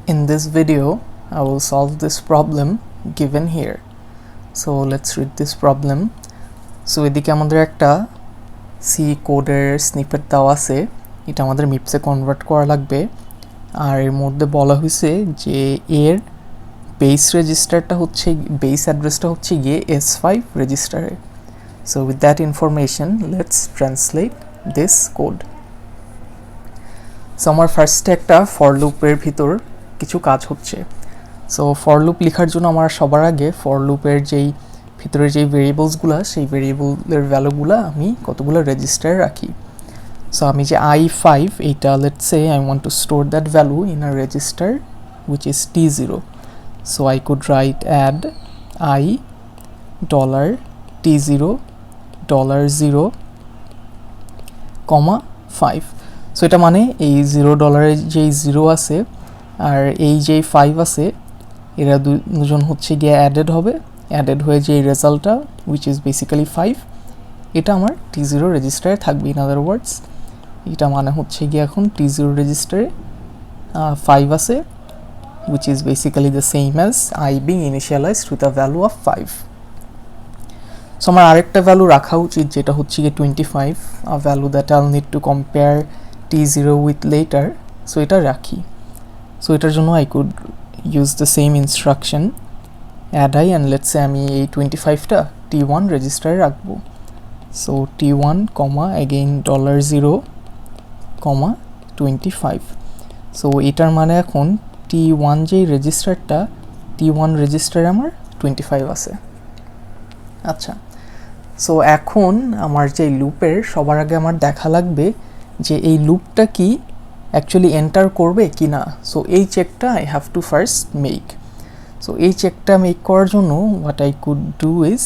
In this video, I will solve this problem given here. So let's read this problem. So এদিকে আমাদের একটা C কোডের snippet দেওয়া আছে, এটা আমাদের মিপসে কনভার্ট করা লাগবে। আর এর মধ্যে বলা হয়েছে যে এর বেস রেজিস্টারটা হচ্ছে বেস অ্যাড্রেসটা হচ্ছে গিয়ে S5 রেজিস্টারে। So with that information, let's translate this code. So আমার ফার্স্টে একটা ফর লুপের ভিতর কিছু কাজ হচ্ছে। সো ফর লুপ লেখার জন্য আমার সবার আগে ফর লুপের যেই ভিতরে যেই ভেরিয়েবলসগুলো সেই ভেরিয়েবলের ভ্যালুগুলো আমি কতগুলো রেজিস্টারে রাখি। সো আমি যে i5 এইটা let's say I want to store that value in a register which is t0. So I could write add I $t0 $0, 5. So এটা মানে এই $0 যেই 0 আছে আর এই যে 5 আছে এরা দুজন হচ্ছে গিয়ে অ্যাডেড হবে, অ্যাডেড হয়ে যে রেজাল্টটা which is basically 5 এটা আমার t0 রেজিস্টারে থাকবে। ইন আদার ওয়ার্ডস এটা মানে হচ্ছে গিয়ে এখন t0 রেজিস্টারে 5 আছে which is basically the same as I being initialized with a value of 5. So আমার আরেকটা ভ্যালু রাখা উচিত যেটা হচ্ছে গিয়ে 25, a value that I'll need to compare t0 with later. So এটা রাখি। সো এটার জন্য I could use the same instruction add I and let's say আমি এই 25টা t1 রেজিস্টারে রাখবো। So t1 again $0, 25. সো এটার মানে এখন t1 যেই রেজিস্টারটা t1 রেজিস্টারে আমার 25 আছে। আচ্ছা, সো এখন আমার যে লুপের সবার আগে আমার দেখা লাগবে যে এই লুপটা কি অ্যাকচুয়ালি এন্টার করবে কি না। সো এই চেকটা I have to first make. So এই চেকটা মেক করার জন্য what I could do is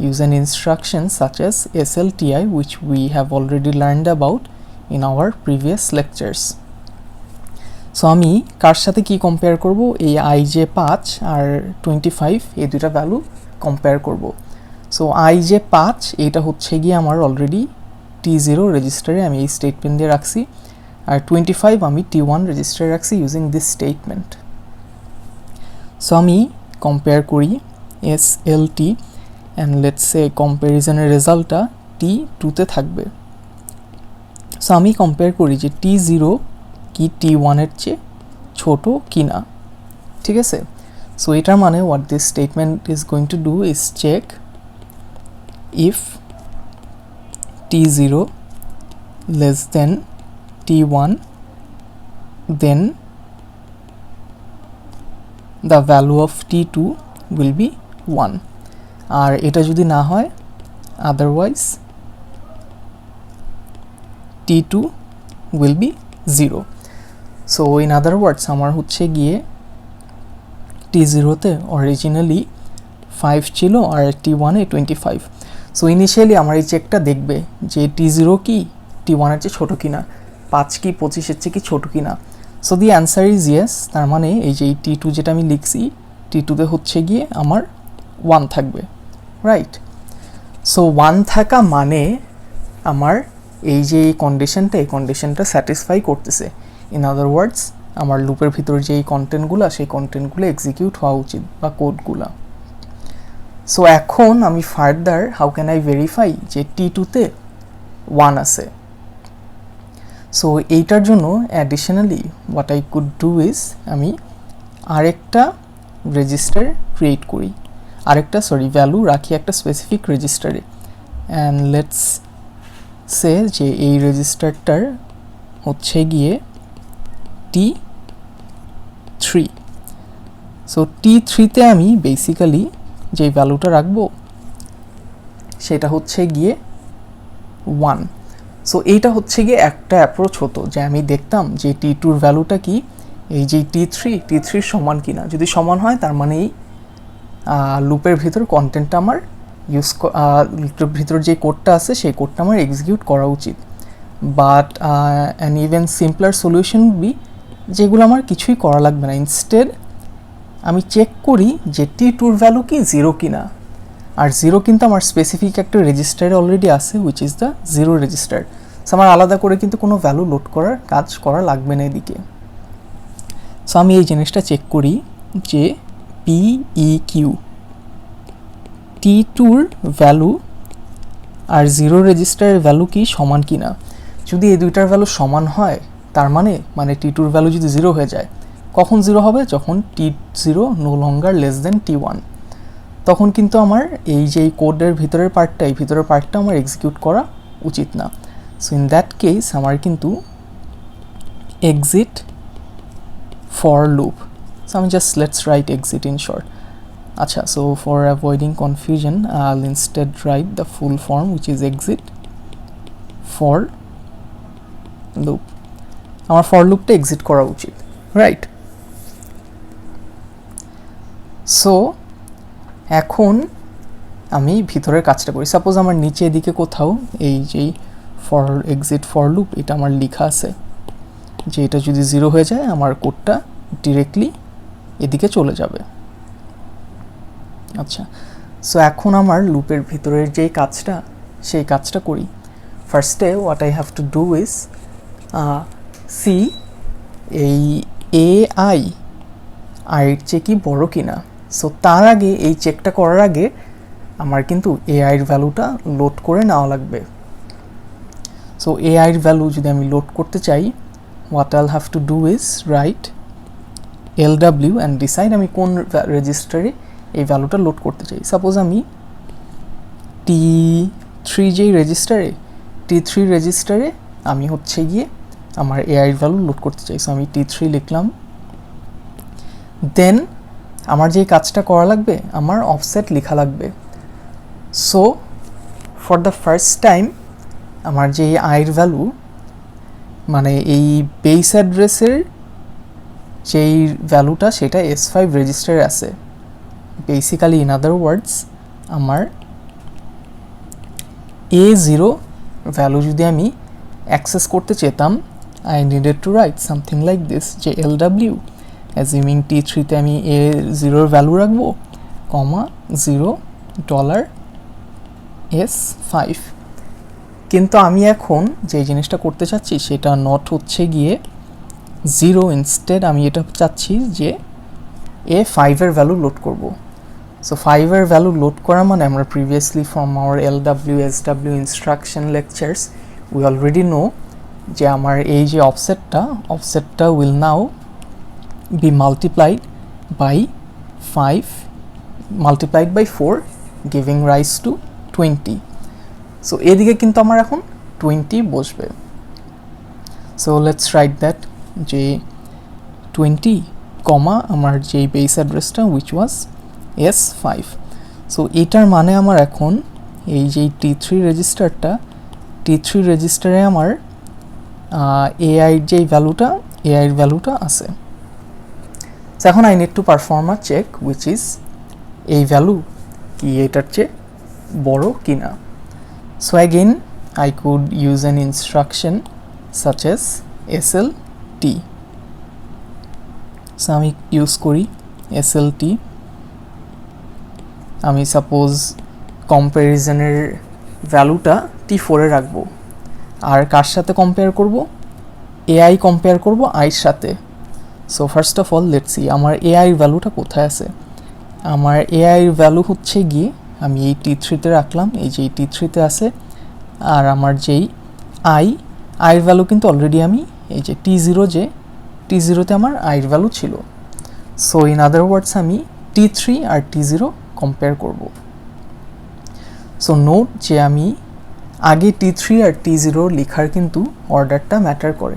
use an instruction such as SLTI which we have already learned about in our previous lectures. So আমি কার সাথে কি কম্পেয়ার করব, এই i যে 5 আর 25 এই দুইটা ভ্যালু কম্পেয়ার করব। সো i যে 5 এটা হচ্ছে গিয়ে আমার অলরেডি t0 রেজিস্টারে আমি এই স্টেটমেন্ট দিয়ে রাখছি, আর 25 আমি t1 রেজিস্টারে রাখছি ইউজিং দিস স্টেটমেন্ট। সো আমি কম্পেয়ার করি SLT অ্যান্ড লেটস সে কম্প্যারিজনের রেজাল্টটা t2 তে থাকবে। সো আমি কম্পেয়ার করি যে t0 কি t1 এর চেয়ে ছোট কি না, ঠিক আছে। সো এটার মানে what this statement is going to do is check if t0 less than t1 then the value of t2 will be 1, আর এটা যদি না হয় otherwise t2 will be 0. so in other words আমার হচ্ছে গিয়ে t0 তে অরিজিনালি 5 ছিল আর t1 এ 25। So initially আমার এই চেকটা দেখবে যে t0 কি t1 এর চেয়ে ছোট কিনা, 5 কি 25 এর চেয়ে কি ছোট কিনা। So the answer is yes. তার মানে এই যে t2 যেটা আমি লিখছি t2 তে হচ্ছে গিয়ে আমার 1 থাকবে, রাইট। সো 1 থাকা মানে আমার এই যে এই কন্ডিশনটা স্যাটিসফাই করতেছে। ইন আদার ওয়ার্ডস আমার লুপের ভিতর যে এই কন্টেন্টগুলো সেই কন্টেন্টগুলো এক্সিকিউট হওয়া উচিত বা কোডগুলো। সো এখন আমি further how can I verify যে t2 তে 1 আছে। সো এইটার জন্য additionally what I could do is আমি আরেকটা রেজিস্টার ক্রিয়েট করি, ভ্যালু রাখি একটা স্পেসিফিক রেজিস্টারে। অ্যান্ড লেটস সে যে এই রেজিস্টারটার হচ্ছে গিয়ে t3। সো t3 তে আমি বেসিক্যালি যে ভ্যালুটা রাখবো সেটা হচ্ছে গিয়ে 1। সো এইটা হচ্ছে গিয়ে একটা অ্যাপ্রোচ হতো যে আমি দেখতাম যে t2 এর ভ্যালুটা কি এই যে t3 সমান কিনা। যদি সমান হয় তার মানে এই লুপের ভিতর কন্টেন্টটা আমার লুপের ভিতর যে কোডটা আছে সেই কোডটা আমার এক্সিকিউট করা উচিত। But an even simpler solution be যেগুলো আমার কিছুই করা লাগবে না, ইনস্টেড আমি চেক করি যে t2 এর ভ্যালু কি 0 কিনা। আর 0 কিন্তু আমার স্পেসিফিক একটা রেজিস্টারে অলরেডি আছে which is the 0 register. So আমার আলাদা করে কিন্তু কোনো ভ্যালু লোড করার কাজ করা লাগবে না এদিকে। সো আমি এই জিনিসটা চেক করি যে PEQ T2-র ভ্যালু আর 0 রেজিস্টারের ভ্যালু কি সমান কি না। যদি এই দুইটার ভ্যালু সমান হয় তার মানে T2-র ভ্যালু যদি 0 হয়ে যায়, কখন 0 হবে? যখন T0 no longer less than T1, তখন কিন্তু আমার এই যে কোডের ভিতরের পার্টটা আমার এক্সিকিউট করা উচিত না। সো ইন দ্যাট কেস আমার কিন্তু এক্সিট ফর লুপ। সো আমি just let's write exit in short. আচ্ছা, so for avoiding confusion I'll instead write the full form which is exit for loop. আমার ফর লুপটা এক্সিট করা উচিত, right? So এখন আমি ভিতরের কাজটা করি। সাপোজ আমার নিচে এদিকে কোথাও এই যেই এক্সিট ফর লুপ এটা আমার লেখা আছে যে এটা যদি 0 হয়ে যায় আমার কোডটা ডিরেক্টলি এদিকে চলে যাবে। আচ্ছা, সো এখন আমার লুপের ভিতরের যেই কাজটা সেই কাজটা করি। ফার্স্টে what I have to do is see এই AI এর চেয়ে কি বড় কিনা। সো তার আগে এই চেকটা করার আগে আমার কিন্তু AI এর ভ্যালুটা লোড করে নেওয়া লাগবে। সো AI এর ভ্যালু যদি আমি লোড করতে চাই, হোয়াট আইল have to do is right LW and decide আমি কোন রেজিস্টারে এই ভ্যালুটা লোড করতে চাই। সাপোজ আমি T3 যেই T3 রেজিস্টারে আমি হচ্ছে গিয়ে আমার AI ভ্যালু লোড করতে চাই। সো আমি T3 লিখলাম। দেন আমার যে কাজটা করা লাগবে, আমার অফসেট লেখা লাগবে। So for the first time আমার যে আইয়ের ভ্যালু মানে এই বেস অ্যাড্রেসের যেই ভ্যালুটা সেটা S5 রেজিস্টারে আছে। বেসিক্যালি ইন আদার ওয়ার্ডস আমার A0 ভ্যালু যদি আমি অ্যাক্সেস করতে চেতাম, I needed to write something like this যে LW assuming T3 তে আমি A0 এর ভ্যালু রাখবো, $S5। কিন্তু আমি এখন যে জিনিসটা করতে চাচ্ছি সেটা নট হচ্ছে গিয়ে 0, ইনস্টেড আমি এটা চাচ্ছি যে A5 এর ভ্যালু লোড করব। সো 5 এর ভ্যালু লোড করা মানে আমরা previously from our LW SW instruction lectures we already know যে আমার এই যে অফসেটটা will now be multiplied by 4 giving rise to 20. So এদিকে কিন্তু আমার এখন 20 বসবে। So let's write that যে 20 কমা আমার যে বেস অ্যাড্রেসটা which was S5. So এটার মানে আমার এখন এই যে T3 রেজিস্টারে আমার AI যে ভ্যালুটা আছে। So এখন I need to perform a check which is এই ভ্যালু কি এটার চেয়ে বড় কিনা। So again I could use an instruction such as SLT. So আমি ইউজ করি SLT। আমি সাপোজ কম্প্যারিজনের ভ্যালুটা T4 এ রাখবো। আর কার সাথে কম্পেয়ার করব? AI কম্পেয়ার করব I এর সাথে। So first of all let's see আমার AI এর ভ্যালুটা কোথায় আছে। আমার AI এর ভ্যালু হচ্ছে গিয়ে আমি এই T3 তে রাখলাম, এই যে T3 তে আছে। আর আমার যেই I এর ভ্যালু কিন্তু অলরেডি আমি এই যে T0 তে আমার I এর ভ্যালু ছিল। সো ইন আদার ওয়ার্ডস আমি T3 আর T0 কম্পেয়ার করব। সো নোট যে আমি আগে T3 আর T0 লেখার কিন্তু অর্ডারটা ম্যাটার করে।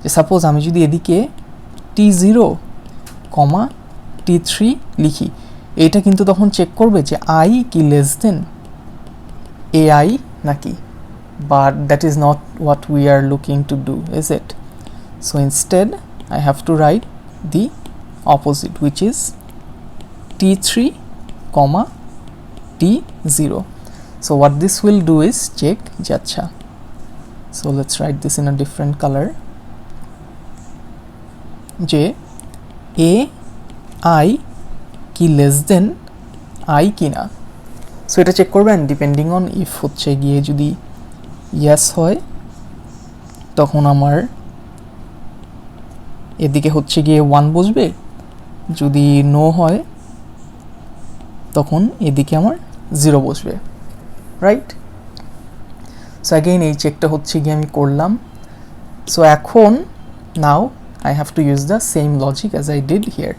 যে সাপোজ আমি যদি এদিকে T0, T3 লিখি, এটা কিন্তু তখন চেক করবে যে I কি লেস দেন AI নাকি, but that is not what we are looking to do, is it? So instead I have to write the opposite which is T3, T0. So what this will do is check acha. So let's write this in a different color যে AI কি less then I কিনা। So এটা check করবেন depending on if হচ্ছে গিয়ে যদি yes হয় তখন আমার এদিকে হচ্ছে গিয়ে 1 বসবে, যদি নো হয় তখন এদিকে আমার 0 বসবে, রাইট? সো অ্যাগেইন এই চেকটা হচ্ছে গিয়ে আমি করলাম। সো এখন now I have to use the same logic as I did here,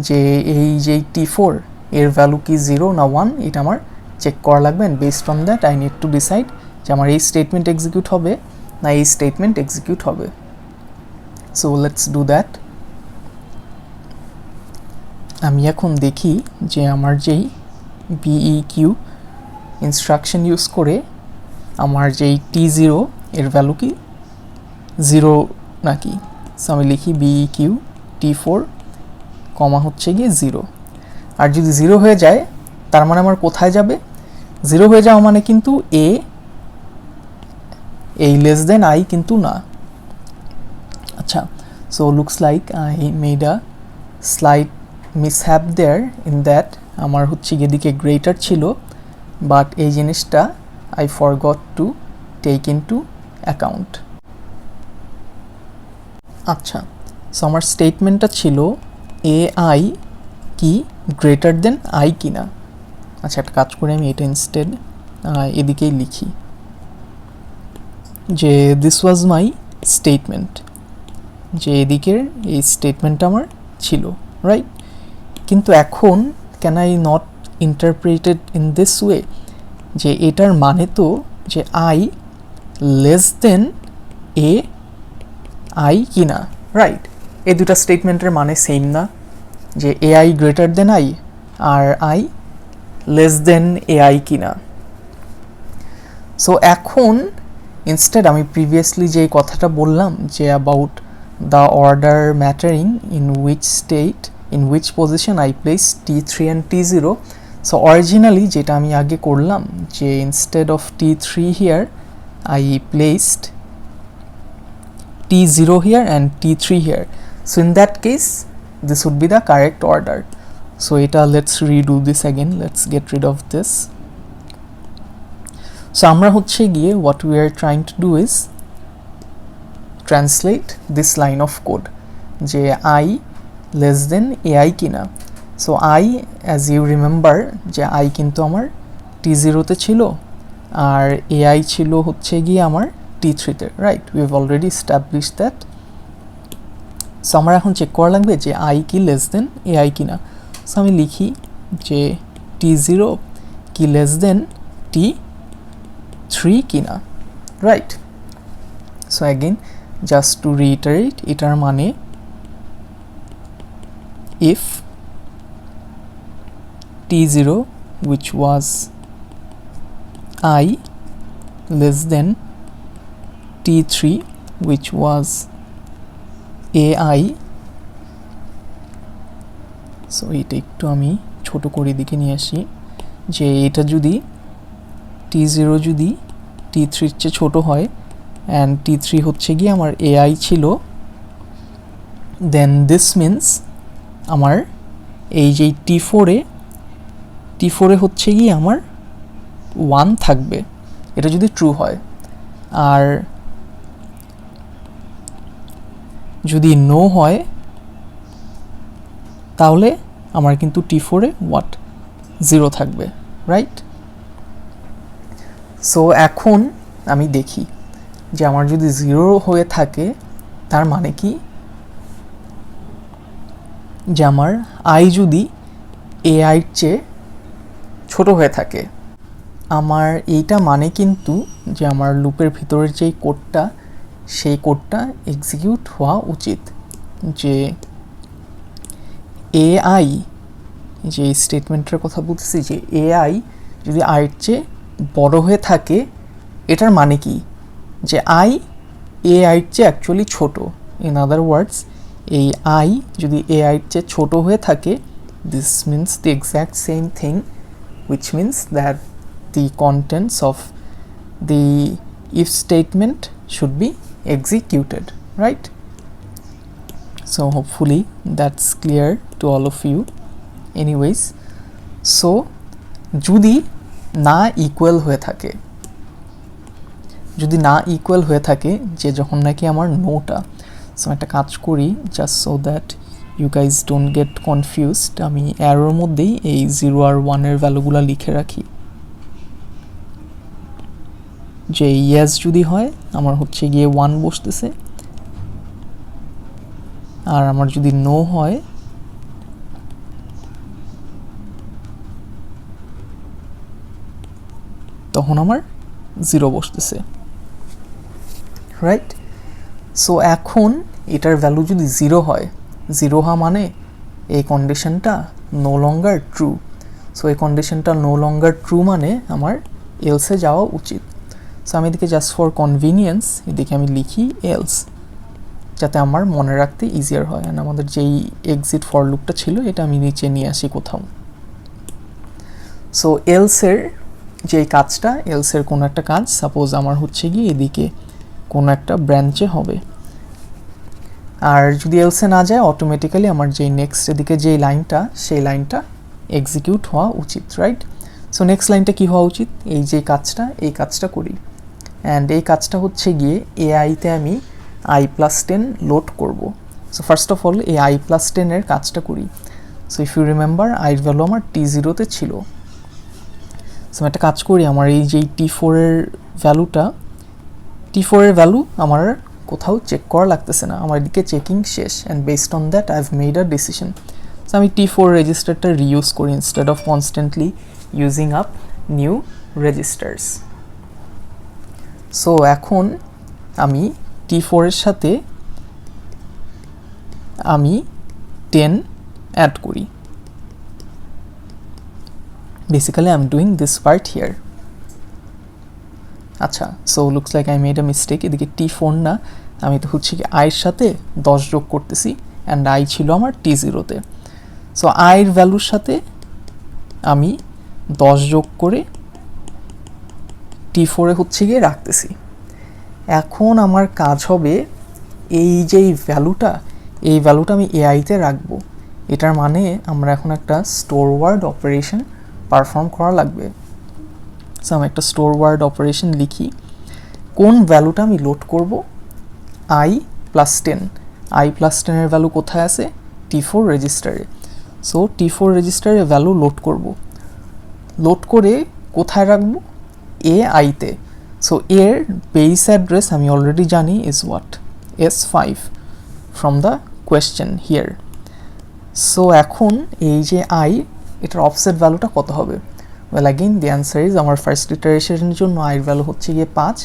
যে এই যে T4 এর ভ্যালু কি 0 না 1 এটা আমার চেক করা লাগবে, and based on that I need to decide যে আমার এই স্টেটমেন্ট এক্সিকিউট হবে না এই স্টেটমেন্ট এক্সিকিউট হবে। So let's do that. আমি এখন দেখি যে আমার যেই BEQ ইনস্ট্রাকশন ইউজ করে আমার যেই T0 এর ভ্যালু কি 0 নাকি। সো আমি লিখি BEQ T4 কমা হচ্ছে গিয়ে 0, আর যদি 0 হয়ে যায় তার মানে আমার কোথায় যাবে? 0 হয়ে যাওয়া মানে কিন্তু এই লেস দেন আই কিন্তু না। আচ্ছা, so looks like I made a slight mishap there in that আমার হচ্ছে গিয়ে দিকে গ্রেটার ছিল, বাট এই জিনিসটা I forgot to take into account. আচ্ছা, সো আমার স্টেটমেন্টটা ছিল AI কি গ্রেটার দেন আই কিনা। আচ্ছা, একটা কাজ করে আমি এটা ইনস্টেড এদিকেই লিখি যে দিস ওয়াজ মাই স্টেটমেন্ট, যে এদিকের এই স্টেটমেন্টটা আমার ছিল, রাইট? কিন্তু এখন can I not interpreted in this way, যে এটার মানে তো যে আই লেস দেন AI কিনা, রাইট? এই দুটা স্টেটমেন্টের মানে সেম না, যে AI গ্রেটার দেন আই আর আই লেস দেন AI কিনা। সো এখন ইনস্টেড আমি প্রিভিয়াসলি যে কথাটা বললাম যে about the order mattering in which position I place T3 and T0, so originally যেটা আমি আগে করলাম যে instead of T3 here I placed T0 here and T3 here. So in that case, this would be the correct order. So let's redo this again. Let's get rid of this. So আমরা হচ্ছে গিয়ে what we are trying to do is translate this line of code যে I less than AI কিনা। So I, as you remember, যে I কিন্তু আমার T0 তে ছিল আর AI ছিল হচ্ছে গিয়ে আমার T3 তে, right? We have already established that. So আমার এখন চেক করা লাগবে যে আই কি লেস দেন AI কিনা। সো আমি লিখি যে T0 কি লেস দেন T3 কিনা, right? So again just to reiterate, এটার মানে if T0 which was I less than T3 which was AI, so এটা একটু আমি ছোট করে দিকে নিয়ে আসি, যে এটা যদি T0 যদি T3 এর চেয়ে ছোট হয় অ্যান্ড T3 হচ্ছে গিয়ে আমার AI ছিল, দেন দিস মিনস আমার এই যে T4 এ হচ্ছে গিয়ে আমার 1 থাকবে, এটা যদি ট্রু হয়। আর যদি নো হয় তাহলে আমার কিন্তু T4 এ 0 থাকবে, রাইট? সো এখন আমি দেখি যে আমার যদি 0 হয়ে থাকে তার মানে কি, যে আমার I যদি AI এর চেয়ে ছোট হয়ে থাকে। আমার এইটা মানে কিন্তু যে আমার লুপের ভিতরের যেই কোডটা সেই কোডটা এক্সিকিউট হওয়া উচিত, যে AI, যে স্টেটমেন্টের কথা বলতেছি, যে AI যদি I এর চেয়ে বড় হয়ে থাকে এটার মানে কি, যে AI এর চেয়ে অ্যাকচুয়ালি ছোট। ইন আদার ওয়ার্ডস, এই I যদি AI এর চেয়ে ছোট হয়ে থাকে, this means the exact same thing, which means that the contents of the if statement should be executed, right? So hopefully that's clear to all of you. Anyways, so যদি না equal হয়ে থাকে, যে যখন নাকি আমার নোটা, সো একটা কাজ করি, just so that you guys don't get confused, আমি অ্যারোর মধ্যেই এই 0 আর 1-এর ভ্যালুগুলো লিখে রাখি। যে ইয়েস যদি হয় আমার হচ্ছে গিয়ে 1 বসতেছে, আর আমার যদি নো হয় তখন আমার 0 বসতেছে, রাইট? সো এখন এটার ভ্যালু যদি 0 হয়, 0 হওয়া মানে এই কন্ডিশনটা নো লঙ্গার ট্রু। সো এই কন্ডিশনটা নো লঙ্গার ট্রু মানে আমার এলসে যাওয়া উচিত। সো আমি এদিকে জাস্ট ফর কনভিনিয়েন্স এদিকে আমি লিখি এলস, যাতে আমার মনে রাখতে ইজিয়ার হয়। অ্যান্ড আমাদের যেই এক্সিট ফর লুপটা ছিল এটা আমি নিচে নিয়ে আসি কোথাও। সো এলসের যেই কাজটা, এলসের কোনো একটা কাজ সাপোজ আমার হচ্ছে গিয়ে এদিকে কোনো একটা ব্রাঞ্চে হবে, আর যদি এলসে না যায় অটোমেটিক্যালি আমার যেই নেক্সট এদিকে যেই লাইনটা, সেই লাইনটা এক্সিকিউট হওয়া উচিত, রাইট? সো নেক্সট লাইনটা কী হওয়া উচিত? এই যে কাজটা, এই কাজটা করি। অ্যান্ড এই কাজটা হচ্ছে গিয়ে এআইতে আমি i+10 লোড করব। সো ফার্স্ট অফ অল এই i+10-এর কাজটা করি। সো ইফ ইউ রিমেম্বার আইর ভ্যালু আমার t0-তে ছিল। সো আমি একটা কাজ করি, আমার এই যেই t4-এর ভ্যালুটা, t4-এর ভ্যালু আমার কোথাও চেক করা লাগতেছে না, আমার এদিকে চেকিং শেষ। And based on that I have made a decision. So আমি t4 রেজিস্টারটা রিইউজ করি instead of constantly using up new registers. So এখন আমি t4-এর সাথে আমি 10 অ্যাড করি। Basically I am doing this part here. আচ্ছা, so looks like I made a mistake. এদিকে t4 না, আমি তো হচ্ছে কি আইয়ের সাথে 10 যোগ করতেছি, অ্যান্ড আই ছিল আমার t0-তে। সো আইয়ের ভ্যালুর সাথে আমি 10 যোগ করে t4-এ হচ্ছে গিয়ে রাখতেছি। এখন আমার কাজ হবে এই যেই ভ্যালুটা, এই ভ্যালুটা আমি এআইতে রাখবো। এটার মানে আমরা এখন একটা স্টোর ওয়ার্ড অপারেশন পারফর্ম করা লাগবে। সো আমি একটা স্টোর ওয়ার্ড অপারেশন লিখি। কোন ভ্যালুটা আমি লোড করব? i+10। i+10-এর ভ্যালু কোথায় আছে? t4 রেজিস্টারে। সো t4 রেজিস্টারে ভ্যালু লোড করব। লোড করে কোথায় রাখবো? এআইতে। সো এর বেস অ্যাড্রেস আমি অলরেডি জানি is what? S5 from the question here. So এখন এই যে আই, এটার অফসেট ভ্যালুটা কত হবে? Well again the answer is, আমার ফার্স্ট ইটারেশনের জন্য আইয়ের ভ্যালু হচ্ছে গিয়ে 5,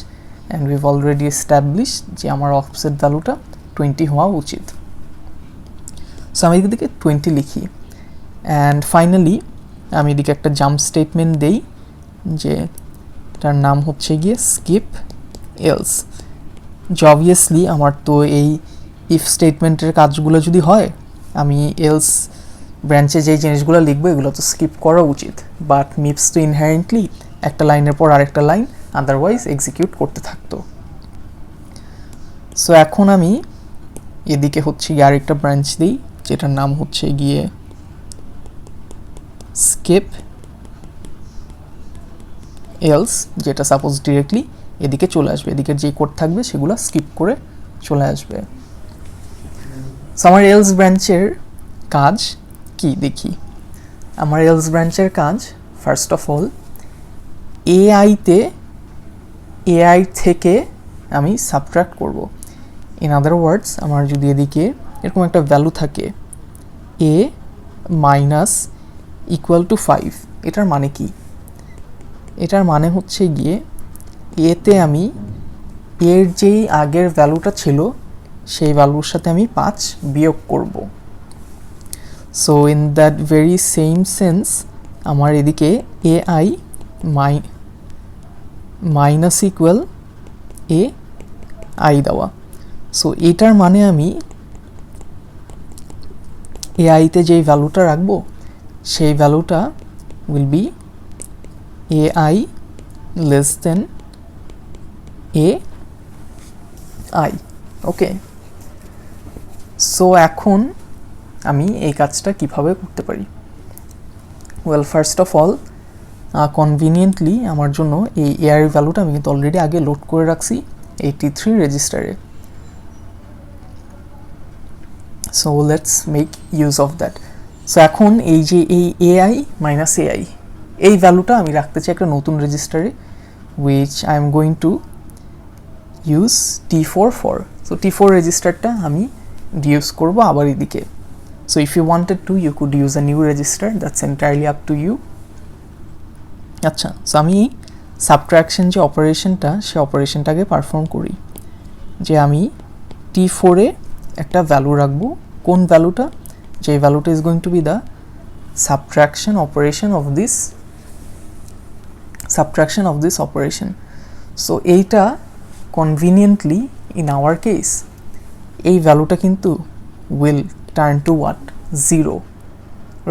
অ্যান্ড উইভ অলরেডি এস্টাবলিশ যে আমার অফসেট ভ্যালুটা 20 হওয়া উচিত। সো আমি এদিকে 20 লিখি, অ্যান্ড ফাইনালি আমি এদিকে একটা জাম্প স্টেটমেন্ট দেই, যে তার নাম হচ্ছে গিয়ে স্কিপ এলস। যে অবভিয়াসলি আমার তো এই ইফ স্টেটমেন্টের কাজগুলো যদি হয়, আমি এলস ব্রাঞ্চে যেই জিনিসগুলো লিখবো এগুলো তো স্কিপ করা উচিত, বাট মিপস তো ইনহারেন্টলি একটা লাইনের পর আরেকটা লাইন আদারওয়াইজ এক্সিকিউট করতে থাকতো। সো এখন আমি এদিকে হচ্ছে গিয়ে আরেকটা ব্রাঞ্চ দিই, যেটার নাম হচ্ছে গিয়ে স্কিপ এলস, যেটা সাপোজ ডিরেক্টলি এদিকে চলে আসবে, এদিকে যে কোড থাকবে সেগুলো স্কিপ করে চলে আসবে। সো আমার এলস ব্রাঞ্চের কাজ কি দেখি। আমার এলস ব্রাঞ্চের কাজ ফার্স্ট অফ অল এআই থেকে আমি সাবট্রাক্ট করব। ইন আদার ওয়ার্ডস, আমার যদি এদিকে এরকম একটা ভ্যালু থাকে a - 5, এটার মানে কি? এটার মানে হচ্ছে গিয়ে এতে আমি এর যেই আগের ভ্যালুটা ছিল সেই ভ্যালুর সাথে আমি 5 বিয়োগ করব। So in that very same sense আমার এদিকে এআই মাইনাস ইকুয়াল এআই দেওয়া। সো এটার মানে আমি এআইতে যেই ভ্যালুটা রাখবো সেই ভ্যালুটা will be AI less than AI. Okay, so এখন আমি এই কাজটা কিভাবে করতে পারি? ওয়েল, ফার্স্ট অফ অল কনভিনিয়েন্টলি আমার জন্য এই এআই ভ্যালুটা আমি কিন্তু অলরেডি আগে লোড করে রাখছি 83 রেজিস্টারে। So let's make use of that. So এখন এই যে এই এআই মাইনাস এআই এই ভ্যালুটা আমি রাখতে চাই একটা নতুন রেজিস্টারে, which I am going to use T4 for. So T4 রেজিস্টারটা আমি ইউজ করবো আবার এদিকে। So if you wanted to you could use a new register, that's entirely up to you. আচ্ছা, সো আমি সাবট্রাকশন যে অপারেশনটা সে অপারেশনটাকে পারফর্ম করি, যে আমি T4-এ একটা ভ্যালু রাখবো। কোন ভ্যালুটা? যে ভ্যালুটা is going two B the subtraction of this operation. So এইটা কনভিনিয়েন্টলি ইন আওয়ার কেস এই ভ্যালুটা কিন্তু will turn to what? 0,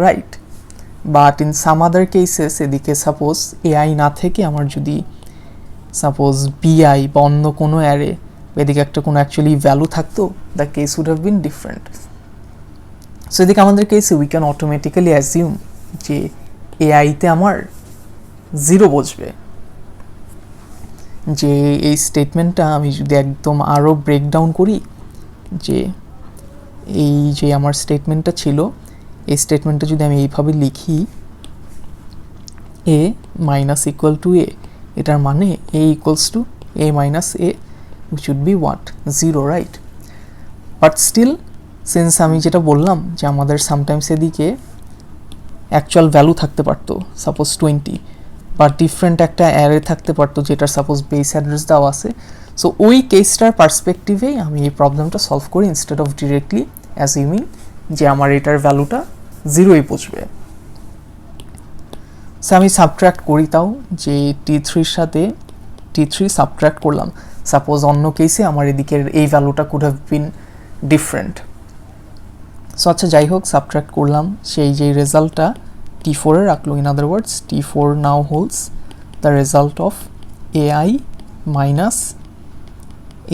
right? But in some other cases এদিকে সাপোজ এআই না থেকে আমার যদি সাপোজ বিআই বা অন্য কোনো অ্যারে এদিকে একটা কোনো অ্যাকচুয়ালি ভ্যালু থাকতো, the case would have been different. So এদিকে আমাদের কেসে উই ক্যান অটোমেটিক্যালি অ্যাজিউম যে এআইতে আমার 0 বসবে। যে এই স্টেটমেন্টটা আমি যদি একদম আরও ব্রেকডাউন করি, যে এই যে আমার স্টেটমেন্টটা ছিল, এই স্টেটমেন্টটা যদি আমি এইভাবে লিখি a minus equal to a, এটার মানে a equals to a minus a, which would be what? 0, right? But still, since আমি যেটা বললাম যে আমাদের সামটাইমস এদিকে অ্যাকচুয়াল ভ্যালু থাকতে পারতো সাপোজ 20, বা ডিফারেন্ট একটা অ্যারে থাকতে পারতো যেটার সাপোজ বেস অ্যাড্রেস দেওয়া আছে। সো ওই কেসটার পার্সপেক্টিভেই আমি এই প্রবলেমটা সলভ করি ইনস্টেড অফ ডিরেক্টলি অ্যাজিউমিং যে আমার এটার ভ্যালুটা 0-ই পৌঁছবে। সো আমি সাবট্র্যাক্ট করি, তাও যে T3-র সাথে T3 সাবট্র্যাক্ট করলাম। সাপোজ অন্য কেসে আমার এদিকের এই ভ্যালুটা could have been different. So আচ্ছা, যাই হোক, সাবট্র্যাক্ট করলাম, সেই যে রেজাল্টটা T4-এ রাখলো। In other words T4 now holds the result of AI minus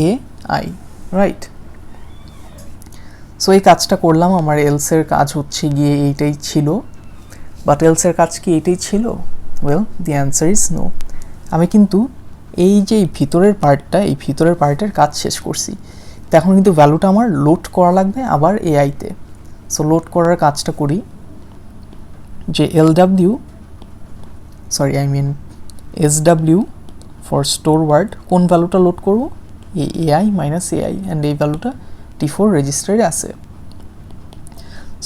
AI, right? So এই কাজটা করলাম, আমার এলসের কাজ হচ্ছে গিয়ে এইটাই ছিল। বাট এলসের কাজ কি এইটাই ছিল? Well, the answer is no. আমি কিন্তু এই যে ভিতরের পার্টের কাজ শেষ করছি। তো এখন কিন্তু ভ্যালুটা আমার লোড করা লাগবে আবার এআইতে। সো লোড করার কাজটা করি, যে SW ফর স্টোর ওয়ার্ড, কোন ভ্যালুটা লোড করব? এই AI মাইনাস AI, অ্যান্ড এই ভ্যালুটা T4 রেজিস্টারে আছে।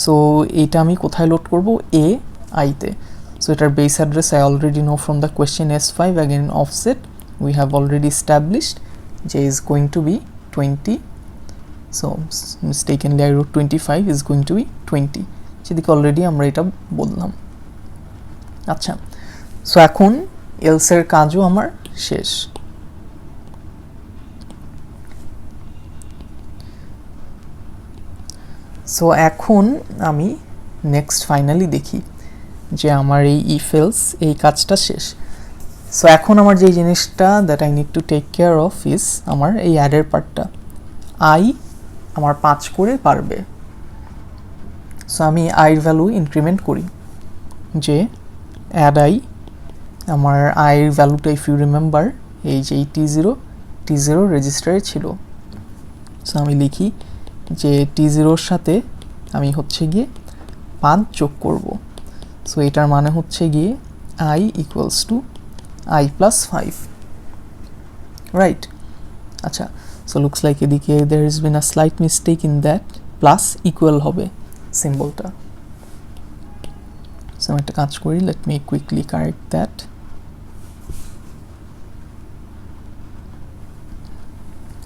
সো এইটা আমি কোথায় লোড করব? AI-তে। সো এটার base address I already no from the question S5, again offset we have already established j is going to be 20. So mistakenly I wrote 25 is going to be 20, যেদিকে already আমরা এটা বললাম। আচ্ছা, so এখন এলসের কাজও আমার শেষ। সো এখন আমি নেক্সট ফাইনালি দেখি যে আমার এই ইফ এলস এই কাজটা শেষ। সো এখন আমার যে জিনিসটা that I need to take care of is আমার এই অ্যাডের পার্টটা। আই আমার 5 করে পারবে। সো আমি আইয়ের ভ্যালু ইনক্রিমেন্ট করি, যে অ্যাড আই, আমার আইয়ের ভ্যালুটা ইফ ইউ রিমেম্বার এই যে এই T0 রেজিস্টারে ছিল। সো আমি লিখি যে T0-র সাথে আমি হচ্ছে গিয়ে 5 যোগ করব। সো এটার মানে হচ্ছে গিয়ে I equals to I plus 5, right? আচ্ছা, সো লুকস লাইক এদিকে there has been a slight mistake in that, plus equal হবে সিম্বলটা। সো আমি একটা কাজ করি, let me quickly correct that.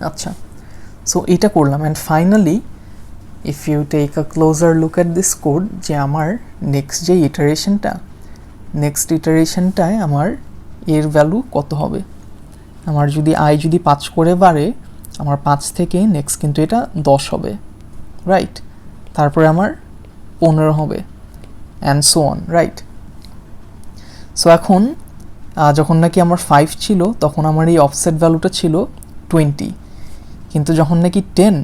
আচ্ছা, সো এটা করলাম, and finally if you take a closer look at this code, যে আমার নেক্সট যে ইটারেশনটায় আমার এর ভ্যালু কত হবে? আমার যদি আই যদি 5 করে বাড়ে, আমার 5 থেকে নেক্সট কিন্তু এটা 10 হবে, রাইট? তারপরে আমার 15 হবে, and so on, right? So এখন যখন নাকি আমার 5 ছিল তখন আমার এই অফসেট ভ্যালুটা ছিল 20, কিন্তু যখন নাকি 10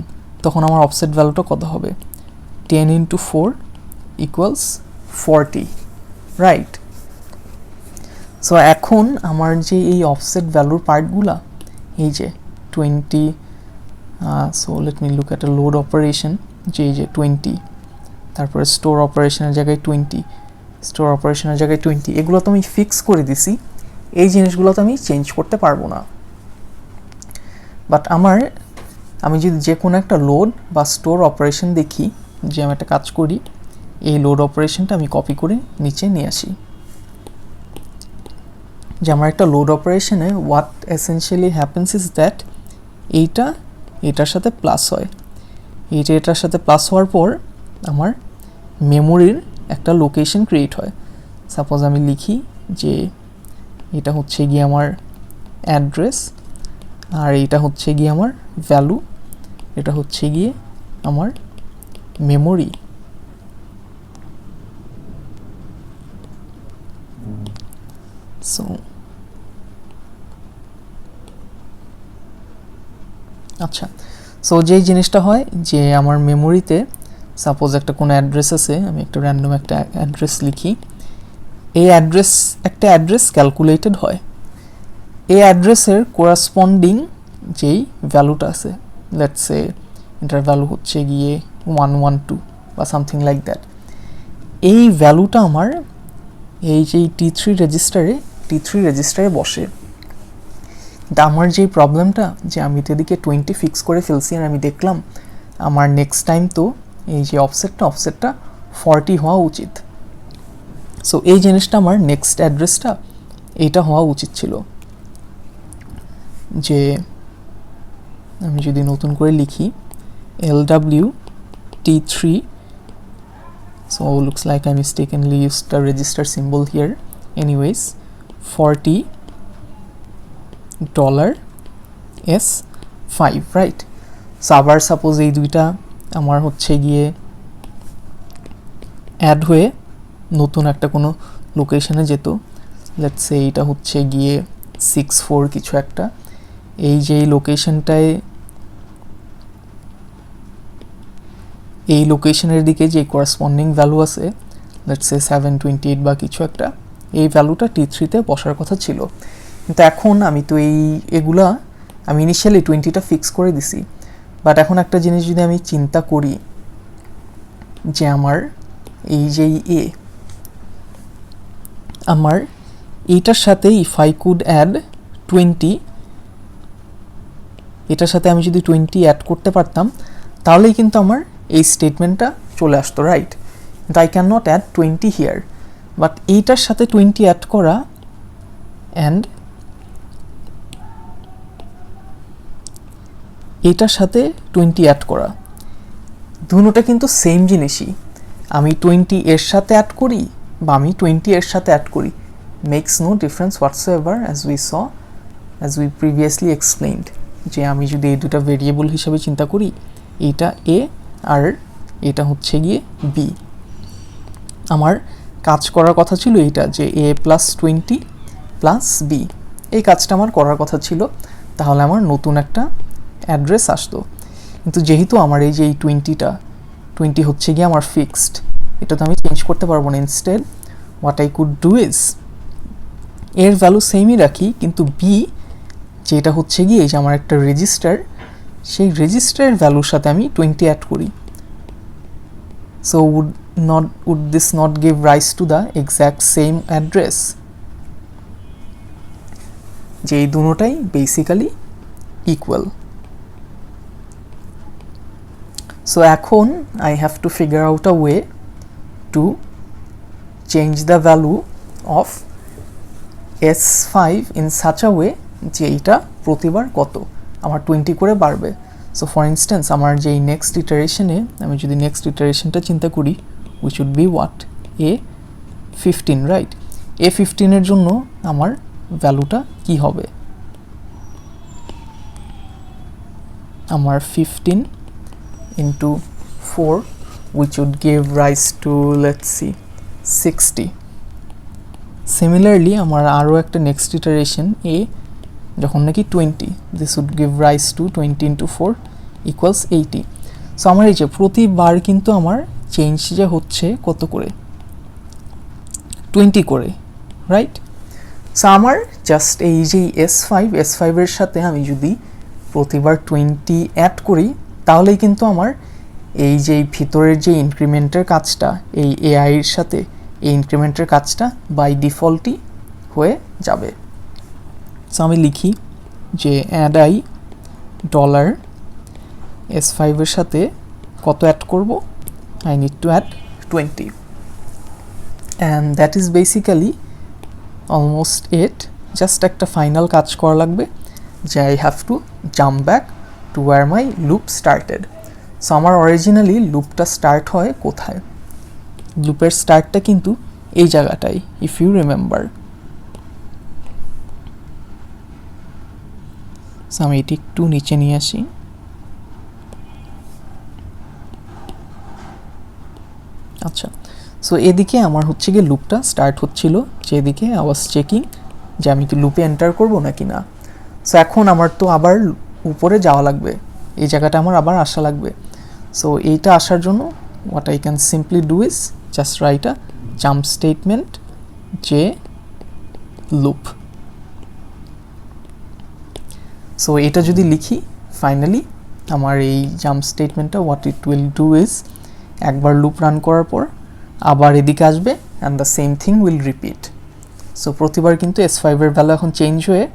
তখন আমার অফসেট ভ্যালুটা কত হবে? 10 × 4 ইকুয়ালস 40, রাইট? সো এখন আমার যে এই অফসেট ভ্যালুর পার্টগুলা, এই যে 20, so let me look at a load operation, যে 20, তারপরে স্টোর অপারেশনের জায়গায় 20, স্টোর অপারেশনের জায়গায় 20, এগুলো তো আমি ফিক্স করে দিছি, এই জিনিসগুলো তো আমি চেঞ্জ করতে পারবো না। বাট আমি যদি যে কোনো একটা লোড বা স্টোর অপারেশন দেখি, যে আমি একটা কাজ করি, এই লোড অপারেশনটা আমি কপি করে নিচে নিয়ে আসি। যে আমার একটা লোড অপারেশনে what essentially happens is that এইটা এটার সাথে প্লাস হয়, এইটা এটার সাথে প্লাস হওয়ার পর আমার মেমোরির একটা লোকেশন ক্রিয়েট হয়। সাপোজ আমি লিখি যে এটা হচ্ছে গিয়ে আমার অ্যাড্রেস, আর এটা হচ্ছে গিয়ে আমার ভ্যালু, এটা হচ্ছে গিয়ে আমার মেমোরি। সো আচ্ছা, সো যেই জিনিসটা হয় যে আমার মেমোরিতে সাপোজ একটা কোনো অ্যাড্রেস আছে, আমি একটা র্যান্ডম একটা অ্যাড্রেস লিখি, এই একটা অ্যাড্রেস ক্যালকুলেটেড হয়, এই অ্যাড্রেসের কোরাসপন্ডিং যেই ভ্যালুটা আছে, লেটস সে এটার ভ্যালু হচ্ছে গিয়ে 112 বা সামথিং লাইক দ্যাট, এই ভ্যালুটা আমার এই যে T3 রেজিস্টারে বসে। কিন্তু আমার যেই প্রবলেমটা, যে আমি তো এদিকে 20 ফিক্স করে ফেলছি, আর আমি দেখলাম আমার নেক্সট টাইম তো এই যে অফসেটটা 40 হওয়া উচিত। সো এই জিনিসটা আমার নেক্সট অ্যাড্রেসটা এইটা হওয়া উচিত ছিল। যে আমি যদি নতুন করে লিখি LW T3, so looks like I mistakenly used the register symbol here. Anyways, $40S5, right? So আবার সাপোজ এই দুইটা আমার হচ্ছে গিয়ে অ্যাড হয়ে নতুন একটা কোনো লোকেশনে যেত, লেটস সে এটা হচ্ছে গিয়ে 64 কিছু একটা, এই যে লোকেশনটায়, এই লোকেশনের দিকে যে করেসপন্ডিং ভ্যালু আছে, লেটস সে 728 বা কিছু একটা, এই ভ্যালুটা T3-তে বসার কথা ছিল। কিন্তু এখন আমি তো এগুলা আমি ইনিশিয়ালি 20টা ফিক্স করে দিছি, বাট এখন একটা জিনিস যদি আমি চিন্তা করি যে আমার এই যে আমার এইটার সাথে ইফ আই কুড অ্যাড 20, এটার সাথে আমি যদি 20 অ্যাড করতে পারতাম, তাহলেই কিন্তু আমার এই স্টেটমেন্টটা চলে আসতো, রাইট? কিন্তু I can not add 20 here, but এইটার সাথে 20 অ্যাড করা অ্যান্ড এইটার সাথে 20 অ্যাড করা, দুটোটা কিন্তু সেম জিনিসই। আমি 20 এর সাথে অ্যাড করি বা আমি 20 এর সাথে অ্যাড করি, makes no difference whatsoever, as we previously explained. যে আমি যদি এই দুটা ভেরিয়েবল হিসাবে চিন্তা করি, এইটা এ আর এটা হচ্ছে গিয়ে বি, আমার কাজ করার কথা ছিল এইটা, যে a + 20 + b, এই কাজটা আমার করার কথা ছিল, তাহলে আমার নতুন একটা অ্যাড্রেস আসতো। কিন্তু যেহেতু আমার এই যে এই 20 হচ্ছে গিয়ে আমার ফিক্সড, এটা তো আমি চেঞ্জ করতে পারবো না। Instead what I could do is এর ভ্যালু সেমই রাখি, কিন্তু বি যেটা হচ্ছে গিয়ে এই যে আমার একটা রেজিস্টার, সেই রেজিস্টারের ভ্যালুর সাথে আমি 20 অ্যাড করি। So would this not give rise to the exact same address? যে এই দুটোটাই বেসিক্যালি ইকুয়াল। সো এখন I have to figure out a way to change the value of S5 in such a way যে এইটা প্রতিবার কত আমার 20 করে বাড়বে। সো ফর ইনস্ট্যান্স আমার যে নেক্সট ইটারেশনে, আমি যদি নেক্সট ইটারেশনটা চিন্তা করি, which would be what? A15, right? A15 এর জন্য আমার ভ্যালুটা কি হবে? আমার 15 into 4, which would give rise to, let's see, 60. Similarly, আমার আরও একটা নেক্সট ইটারেশন A যখন নাকি 20, this would give rise to 20 into 4 equals 80. So আমার এই যে প্রতিবার কিন্তু আমার চেঞ্জ যে হচ্ছে কত করে? 20 করে, রাইট? সো আমার জাস্ট এই যে S5 এর সাথে আমি যদি প্রতিবার 20 অ্যাড করি, তাহলেই কিন্তু আমার এই যে ভিতরের যে ইনক্রিমেন্টের কাজটা এই এআই এর সাথে এই ইনক্রিমেন্টের কাজটা বাই ডিফল্টই হয়ে যাবে। সো আমি লিখি যে অ্যাড আই ডলার S5 এর সাথে কত অ্যাড করব, I need to add 20 and that is basically almost it. Just একটা ফাইনাল কাজ করা লাগবে যে I have to jump back to where my loop started. So আমার অরিজিনালি লুপটা স্টার্ট হয় কোথায়, লুপের স্টার্টটা কিন্তু এই জায়গাটাই, ইফ ইউ রিমেম্বার। সো আমি এটি একটু নিচে নিয়ে আসি। আচ্ছা, সো এদিকে আমার হচ্ছে গিয়ে লুপটা স্টার্ট হচ্ছিল, যেদিকে আই ওয়াজ চেকিং যে আমি কি লুপে এন্টার করবো নাকি না। সো এখন আমার তো আবার উপরে যাওয়া লাগবে, এই জায়গাটা আমার আবার আসা লাগবে। সো এইটা আসার জন্য what I can simply do is just write a jump statement যে লুপ। সো এটা যদি লিখি ফাইনালি আমার এই জাম্প স্টেটমেন্টটা what it will do is একবার লুপ রান করার পর আবার এদিকে আসবে and the same thing will repeat. So প্রতিবার কিন্তু S5 এর ভ্যালু এখন চেঞ্জ হয়ে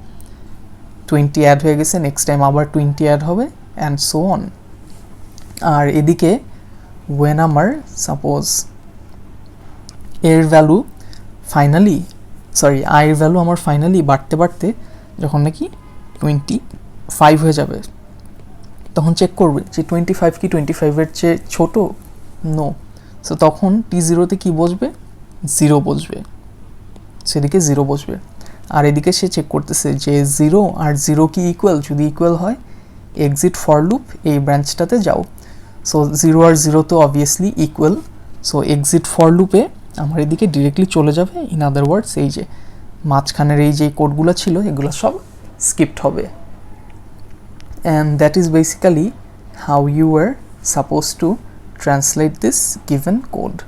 20 অ্যাড হয়ে গেছে, নেক্সট টাইম আবার 20 অ্যাড হবে অ্যান্ড সো অন। আর এদিকে ওয়েন আমার সাপোজ এর ভ্যালু ফাইনালি আয়ের ভ্যালু আমার ফাইনালি বাড়তে বাড়তে যখন নাকি 25 হয়ে যাবে, তখন চেক করবে যে 25 কি 25-এর চেয়ে ছোটো, নো। সো তখন T0-তে কি বসবে, 0 বসবে, সেদিকে 0 বসবে। আর এদিকে সে চেক করতেছে যে 0 আর 0 কি ইকুয়াল, যদি ইকুয়াল হয় এক্সিট ফর লুপ এই ব্রাঞ্চটাতে যাও। সো 0 আর 0 তো obviously equal, so exit for লুপে আমার এদিকে ডিরেক্টলি চলে যাবে। ইন আদার ওয়ার্ডস এই যে মাঝখানের এই যে কোডগুলো ছিল এগুলো সব স্কিপড হবে। And that is basically how you are suppose to translate this given code.